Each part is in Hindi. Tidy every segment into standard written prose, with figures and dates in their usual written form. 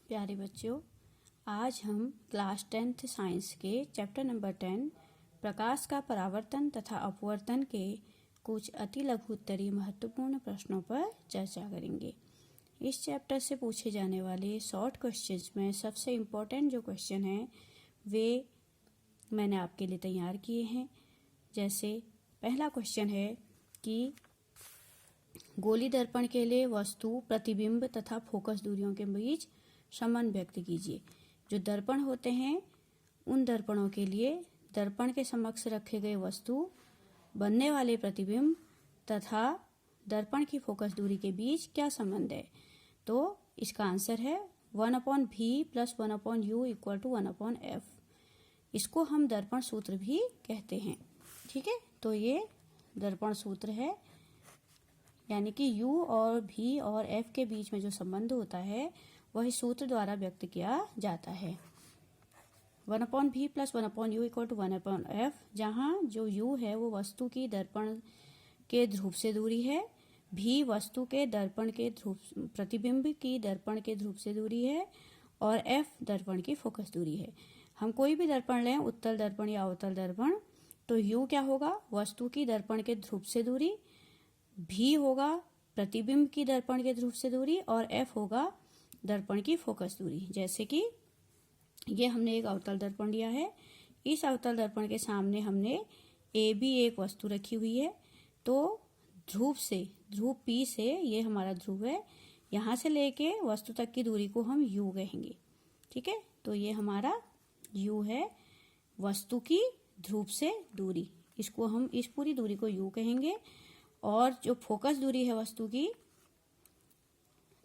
प्यारे बच्चों, आज हम क्लास 10th साइंस के चैप्टर नंबर 10 प्रकाश का परावर्तन तथा अपवर्तन के कुछ अति लघु उत्तरीय महत्वपूर्ण प्रश्नों पर चर्चा करेंगे। इस चैप्टर से पूछे जाने वाले शॉर्ट क्वेश्चंस में सबसे इम्पोर्टेंट जो क्वेश्चन हैं वे मैंने आपके लिए तैयार किए हैं। जैसे पहला क्वेश्चन है कि गोली दर्पण के लिए वस्तु, प्रतिबिंब तथा फोकस दूरियों के बीच संबंध व्यक्त कीजिए। जो दर्पण होते हैं उन दर्पणों के लिए दर्पण के समक्ष रखे गए वस्तु, बनने वाले प्रतिबिंब तथा दर्पण की फोकस दूरी के बीच क्या संबंध है। तो इसका आंसर है 1/v + 1/u = 1/f। इसको हम दर्पण सूत्र भी कहते हैं। ठीक है, तो ये दर्पण सूत्र है, यानी कि u और v और f के बीच में जो संबंध होता है वही सूत्र द्वारा व्यक्त किया जाता है। 1/v + 1/u = 1/f, जहाँ जो u है वो वस्तु की दर्पण के ध्रुव से दूरी है, v वस्तु के दर्पण के ध्रुव प्रतिबिंब की दर्पण के ध्रुव से दूरी है और f दर्पण की फोकस दूरी है। हम कोई भी दर्पण लें, उत्तल दर्पण या अवतल दर्पण, तो u क्या होगा, वस्तु की दर्पण के ध्रुव से दूरी, v होगा प्रतिबिंब की दर्पण के ध्रुव से दूरी और f होगा दर्पण की फोकस दूरी। जैसे कि ये हमने एक अवतल दर्पण लिया है, इस अवतल दर्पण के सामने हमने AB एक वस्तु रखी हुई है, तो ध्रुव P से ये हमारा ध्रुव है, यहाँ से लेके वस्तु तक की दूरी को हम U कहेंगे। ठीक है, तो ये हमारा U है, वस्तु की ध्रुव से दूरी, इसको हम इस पूरी दूरी को U कहेंगे। और जो फोकस दूरी है वस्तु की,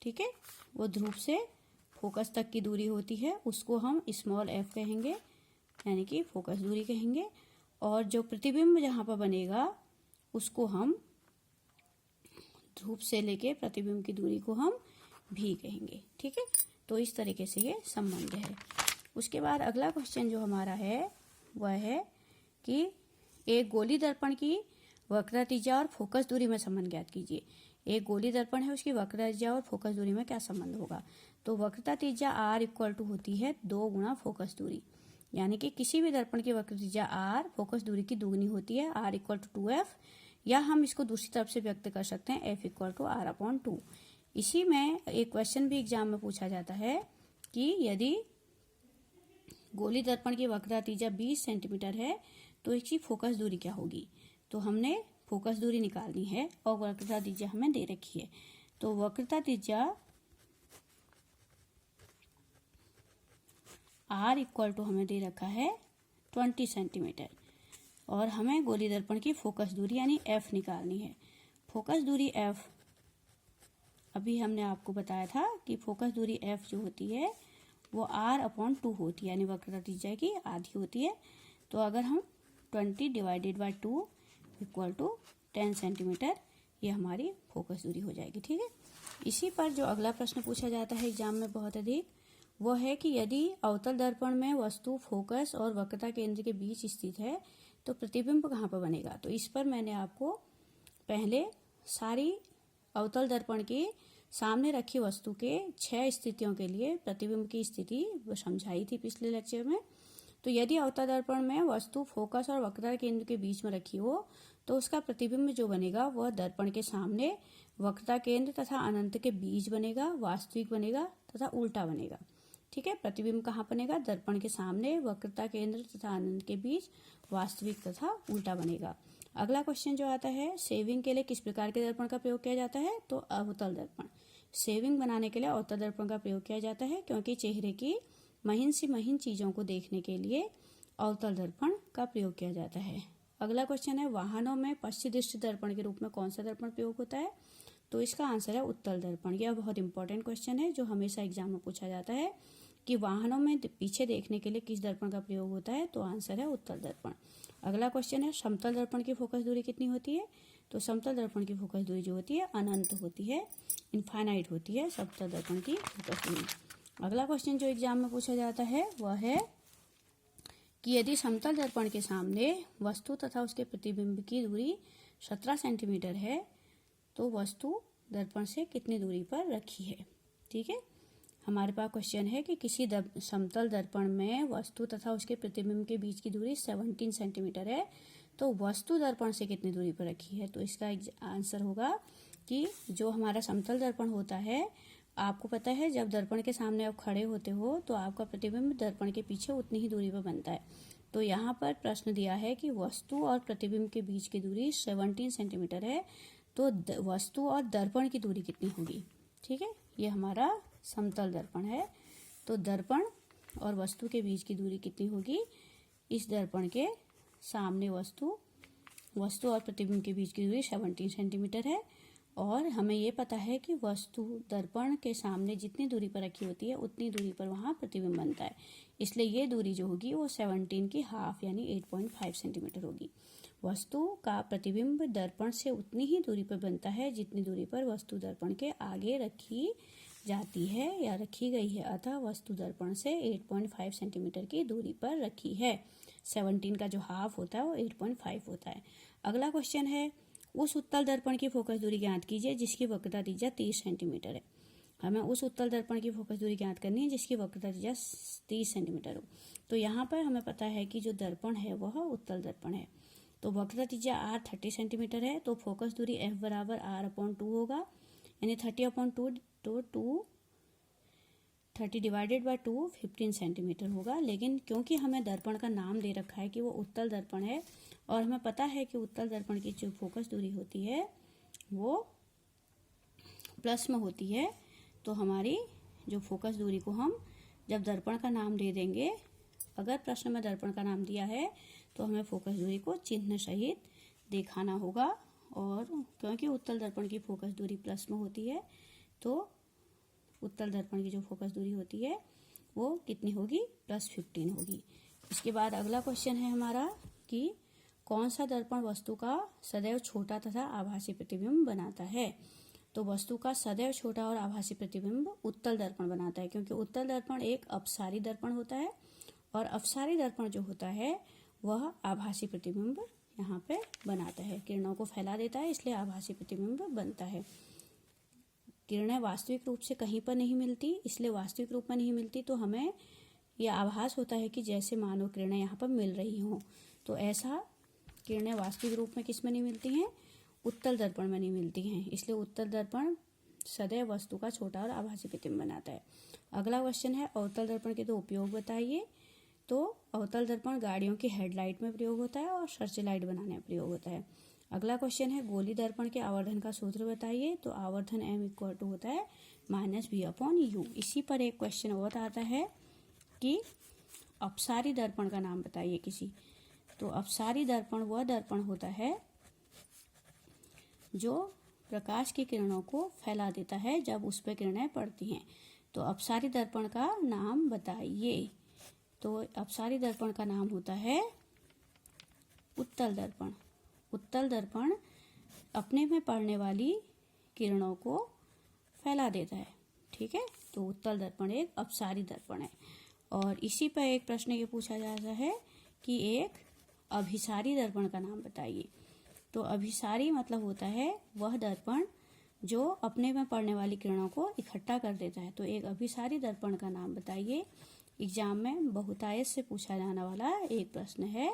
ठीक है, वो ध्रुव से फोकस तक की दूरी होती है, उसको हम स्मॉल f कहेंगे, यानी कि फोकस दूरी कहेंगे। और जो प्रतिबिंब जहाँ पर बनेगा उसको हम ध्रुव से लेके प्रतिबिंब की दूरी को हम v कहेंगे। ठीक है, तो इस तरीके से ये संबंध है। उसके बाद अगला क्वेश्चन जो हमारा है वह है कि एक गोली दर्पण की वक्रता त्रिज्या और फोकस दूरी में संबंध ज्ञात कीजिए। एक गोली दर्पण है, उसकी वक्रता त्रिज्या और फोकस दूरी में क्या संबंध होगा। तो वक्रता त्रिज्या r = होती है 2 गुणा फोकस दूरी, यानी कि किसी भी दर्पण की वक्रता त्रिज्या r फोकस दूरी की दुगनी होती है, r = 2f, या हम इसको दूसरी तरफ से व्यक्त कर सकते हैं f = r/2। इसी में एक क्वेश्चन भी एग्जाम में पूछा जाता है कि यदि गोली दर्पण की वक्रता त्रिज्या 20 सेंटीमीटर है तो इसकी फोकस दूरी क्या होगी। तो हमने फोकस दूरी निकालनी है और वक्रता त्रिज्या हमें दे रखी है। तो वक्रता त्रिज्या r = हमें दे रखा है 20 सेंटीमीटर और हमें गोली दर्पण की फोकस दूरी यानी f निकालनी है। फोकस दूरी f, अभी हमने आपको बताया था कि फोकस दूरी f जो होती है वो r/2 होती है, यानी वक्रता त्रिज्या की आधी होती है। तो अगर हम 20 / 2 = 10 सेंटीमीटर, ये हमारी फोकस दूरी हो जाएगी। ठीक है, इसी पर जो अगला प्रश्न पूछा जाता है एग्जाम में बहुत अधिक, वो है कि यदि अवतल दर्पण में वस्तु फोकस और वक्रता केंद्र के बीच स्थित है तो प्रतिबिंब कहाँ पर बनेगा। तो इस पर मैंने आपको पहले सारी अवतल दर्पण के सामने रखी वस्तु के 6 स्थितियों के लिए प्रतिबिंब की स्थिति समझाई थी पिछले लेक्चर में। तो यदि अवतल दर्पण में वस्तु फोकस और वक्रता केंद्र के बीच में रखी हो तो उसका प्रतिबिंब जो बनेगा वह दर्पण के सामने वक्रता केंद्र तथा अनंत के बीच बनेगा, वास्तविक बनेगा तथा उल्टा बनेगा। ठीक है, प्रतिबिंब कहाँ बनेगा, दर्पण के सामने वक्रता केंद्र तथा अनंत के बीच, वास्तविक तथा उल्टा बनेगा। अगला क्वेश्चन जो आता है, शेविंग के लिए किस प्रकार के दर्पण का प्रयोग किया जाता है। तो अवतल दर्पण, शेविंग बनाने के लिए अवतल दर्पण का प्रयोग किया जाता है, क्योंकि चेहरे की महीन से महीन चीजों को देखने के लिए अवतल दर्पण का प्रयोग किया जाता है। अगला क्वेश्चन है, वाहनों में पश्चिम दृष्टि दर्पण के रूप में कौन सा दर्पण प्रयोग होता है। तो इसका आंसर है उत्तल दर्पण। यह बहुत इंपॉर्टेंट क्वेश्चन है जो हमेशा एग्जाम में पूछा जाता है कि वाहनों में पीछे देखने के लिए किस दर्पण का प्रयोग होता है। तो आंसर है उत्तल दर्पण। अगला क्वेश्चन है, समतल दर्पण की फोकस दूरी कितनी होती है। तो समतल दर्पण की फोकस दूरी जो होती है अनंत होती है, इनफाइनाइट होती है समतल दर्पण की फोकस दूरी। अगला क्वेश्चन जो एग्जाम में पूछा जाता है वह है कि यदि समतल दर्पण के सामने वस्तु तथा उसके प्रतिबिंब की दूरी 17 सेंटीमीटर है तो वस्तु दर्पण से कितनी दूरी पर रखी है। ठीक है, हमारे पास क्वेश्चन है कि किसी समतल दर्पण में वस्तु तथा उसके प्रतिबिंब के बीच की दूरी 17 सेंटीमीटर है, तो वस्तु दर्पण से कितनी दूरी पर रखी है। तो इसका आंसर होगा कि जो हमारा समतल दर्पण होता है, आपको पता है जब दर्पण के सामने आप खड़े होते हो तो आपका प्रतिबिंब दर्पण के पीछे उतनी ही दूरी पर बनता है। तो यहाँ पर प्रश्न दिया है कि वस्तु और प्रतिबिंब के बीच की दूरी 17 सेंटीमीटर है, तो वस्तु और दर्पण की दूरी कितनी होगी। ठीक है, ये हमारा समतल दर्पण है। तो दर्पण और वस्तु के बीच की दूरी कितनी होगी। इस दर्पण के सामने वस्तु और प्रतिबिंब के बीच की दूरी 17 सेंटीमीटर है, और हमें ये पता है कि वस्तु दर्पण के सामने जितनी दूरी पर रखी होती है उतनी दूरी पर वहाँ प्रतिबिंब बनता है। इसलिए ये दूरी जो होगी वो 17 की हाफ यानी 8.5 सेंटीमीटर होगी। वस्तु का प्रतिबिंब दर्पण से उतनी ही दूरी पर बनता है जितनी दूरी पर वस्तु दर्पण के आगे रखी जाती है या रखी गई है, अतः वस्तु दर्पण से 8.5 सेंटीमीटर की दूरी पर रखी है। 17 का जो हाफ होता है वो 8.5 होता है। अगला क्वेश्चन है, उस उत्तल दर्पण की फोकस दूरी ज्ञात कीजिए जिसकी वक्रता त्रिज्या 30 सेंटीमीटर है। हमें उस उत्तल दर्पण की फोकस दूरी ज्ञात करनी है जिसकी वक्रता त्रिज्या 30 सेंटीमीटर हो। तो यहाँ पर हमें पता है कि जो दर्पण है वह उत्तल दर्पण है, तो वक्रता त्रिज्या r 30 सेंटीमीटर है, तो फोकस दूरी f बराबर r/2 होगा, यानी 30/2 तो 30 डिवाइडेड बाय 2 15 सेंटीमीटर होगा। लेकिन क्योंकि हमें दर्पण का नाम दे रखा है कि वो उत्तल दर्पण है और हमें पता है कि उत्तल दर्पण की जो फोकस दूरी होती है वो प्लस में होती है, तो हमारी जो फोकस दूरी को हम जब दर्पण का नाम दे देंगे, अगर प्रश्न में दर्पण का नाम दिया है तो हमें फोकस दूरी को चिन्ह सहित दिखाना होगा। और क्योंकि उत्तल दर्पण की फोकस दूरी प्लस में होती है, तो उत्तल दर्पण की जो फोकस दूरी होती है वो कितनी होगी, +15 होगी। इसके बाद अगला क्वेश्चन है हमारा कि कौन सा दर्पण वस्तु का सदैव छोटा तथा आभासी प्रतिबिंब बनाता है। तो वस्तु का सदैव छोटा और आभासी प्रतिबिंब उत्तल दर्पण बनाता है, क्योंकि उत्तल दर्पण एक अपसारी दर्पण होता है और अपसारी दर्पण जो होता है वह आभासी प्रतिबिंब यहाँ पे बनाता है, किरणों को फैला देता है, इसलिए आभासी प्रतिबिंब बनता है। किरणें वास्तविक रूप से कहीं पर नहीं मिलती, इसलिए वास्तविक रूप में नहीं मिलती, तो हमें यह आभास होता है कि जैसे मानो किरणें यहाँ पर मिल रही हों। तो ऐसा किरणें वास्तविक रूप में किस में नहीं मिलती हैं, उत्तल दर्पण में नहीं मिलती हैं, इसलिए उत्तल दर्पण सदैव वस्तु का छोटा और आभासी प्रतिबिंब बनाता है। अगला क्वेश्चन है, अवतल दर्पण के 2 उपयोग बताइए। तो अवतल दर्पण गाड़ियों की हेडलाइट में प्रयोग होता है और सर्च लाइट बनाने में प्रयोग होता है। अगला क्वेश्चन है, गोली दर्पण के आवर्धन का सूत्र बताइए। तो आवर्धन m होता है -v/u। इसी पर एक क्वेश्चन और आता है कि अपसारी दर्पण का नाम बताइए किसी। तो अपसारी दर्पण वह दर्पण होता है जो प्रकाश की किरणों को फैला देता है जब उस पर किरणें पड़ती हैं। तो अपसारी दर्पण का नाम बताइए। तो अपसारी दर्पण का नाम होता है उत्तल दर्पण। उत्तल दर्पण अपने में पड़ने वाली किरणों को फैला देता है। ठीक है, तो उत्तल दर्पण एक अपसारी दर्पण है। और इसी पर एक प्रश्न ये पूछा जाता है कि एक अभिसारी दर्पण का नाम बताइए। तो अभिसारी मतलब होता है वह दर्पण जो अपने में पड़ने वाली किरणों को इकट्ठा कर देता है। तो एक अभिसारी दर्पण का नाम बताइए। एग्जाम में बहुतायत से पूछा जाने वाला एक प्रश्न है,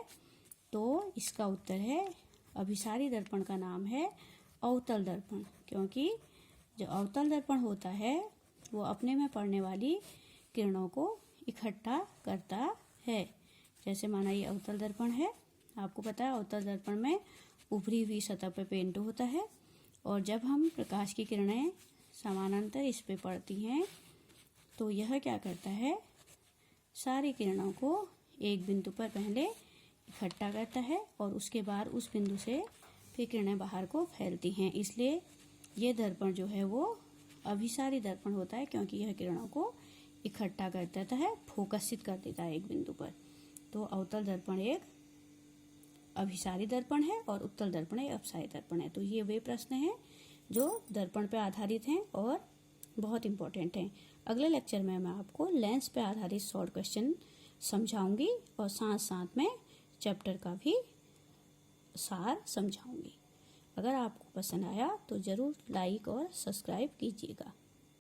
तो इसका उत्तर है अभिसारी दर्पण का नाम है अवतल दर्पण, क्योंकि जो अवतल दर्पण होता है वो अपने में पड़ने वाली किरणों को इकट्ठा करता है। जैसे माना ये अवतल दर्पण है, आपको पता है अवतल दर्पण में उभरी हुई सतह पर पेंट होता है, और जब हम प्रकाश की किरणें समानांतर इस पे पड़ती हैं तो यह क्या करता है, सारी किरणों को एक बिंदु पर पहले इकट्ठा करता है और उसके बाद उस बिंदु से फिर किरणें बाहर को फैलती हैं। इसलिए ये दर्पण जो है वो अभिसारी दर्पण होता है, क्योंकि यह किरणों को इकट्ठा कर देता है, फोकसित कर देता है एक बिंदु पर। तो अवतल दर्पण एक अभिसारी दर्पण है और उत्तल दर्पण एक अपसारी दर्पण है। तो ये वे प्रश्न हैं जो दर्पण पर आधारित हैं और बहुत इंपॉर्टेंट हैं। अगले लेक्चर में मैं आपको लेंस पे आधारित शॉर्ट क्वेश्चन समझाऊंगी और साथ साथ में चैप्टर का भी सार समझाऊंगी। अगर आपको पसंद आया तो ज़रूर लाइक और सब्सक्राइब कीजिएगा।